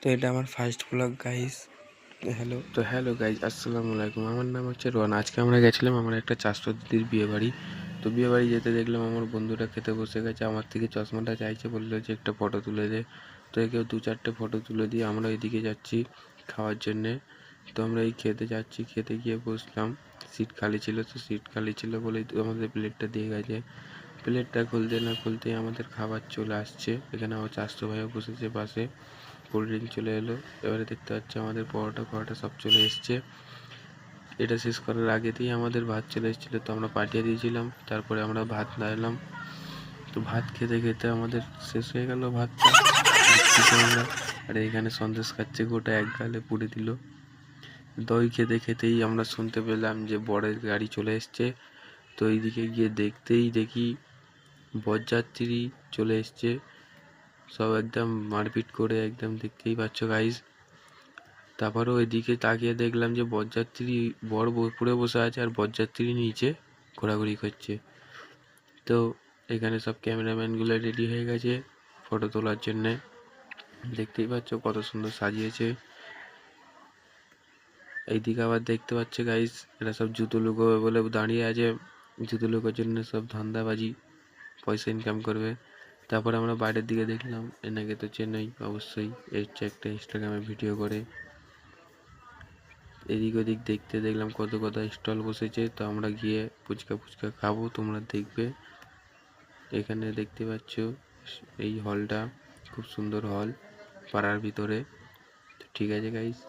তো এটা আমার first blog guys. Hello guys, আসসালামু আলাইকুম। আমার নাম হচ্ছে রোহান। আজকে আমরা গেছিলাম আমার একটা চাচাতো দিদির বিয়ে বাড়ি। তো বিয়ে বাড়ি যেতে দেখলাম আমার বন্ধুরা খেতে বসে গেছে, আমার থেকে চশমাটা চাইছে, বললো যে একটা ফটো তুলে দে। তো একে 2-4টে ফটো তুলে দিয়ে আমরা এদিকে যাচ্ছি খাওয়ার জন্যে। তো আমরা এই খেতে যাচ্ছি, খেতে গিয়ে বসলাম, সিট খালি ছিল। তো সিট খালি ছিল বলেই তো আমাদের প্লেটটা দিয়ে গেছে। প্লেটটা খুলতে না খুলতেই আমাদের খাবার চলে আসছে। এখানে আমার চাচাতো ভাইও বসেছে পাশে, কোল্ড ড্রিঙ্ক চলে এলো। এবারে দেখতে পাচ্ছি আমাদের পরোটা সব চলে এসছে। এটা শেষ করার আগেতেই আমাদের ভাত চলে এসেছিলো, তো আমরা পাঠিয়ে দিয়েছিলাম। তারপরে আমরা ভাত নিলাম। তো ভাত খেতে খেতে আমাদের শেষ হয়ে গেল ভাতটা, দিচ্ছি আমরা। আর এখানে সন্দেশ খাচ্ছে, গোটা এক গালে পুড়ে দিল। দই খেতে খেতেই আমরা শুনতে পেলাম যে বরের গাড়ি চলে এসছে। তো এইদিকে গিয়ে দেখতেই দেখি বরযাত্রী চলে এসছে, সব একদম মারপিট করে, একদম দেখতেই পাচ্ছ গাইজ। তারপরেও এদিকে তাকিয়ে দেখলাম যে বরযাত্রী বর উপরে বসে আছে আর বরযাত্রী নিচে ঘোরাঘুরি করছে। তো এখানে সব ক্যামেরাম্যানগুলো রেডি হয়ে গেছে ফটো তোলার জন্যে। দেখতেই পাচ্ছ কত সুন্দর সাজিয়েছে। এইদিকে আবার দেখতে পাচ্ছ গাইস, এরা সব জুতো লুকোবে বলে দাঁড়িয়ে আছে। জুতো লুকোর জন্য সব ধান্দাবাজি, পয়সা ইনকাম করবে। তারপরে আমরা বাইরের দিকে দেখলাম, এনাকে তো চেন্নাই অবশ্যই, এই হচ্ছে একটা ইনস্টাগ্রামে ভিডিও করে। এদিক ওদিক দেখতে দেখলাম কত স্টল বসেছে। তো আমরা গিয়ে ফুচকা খাবো, তোমরা দেখবে। এখানে দেখতে পাচ্ছ এই হলটা খুব সুন্দর হল, পাড়ার ভিতরে। তো ঠিক আছে গাইস।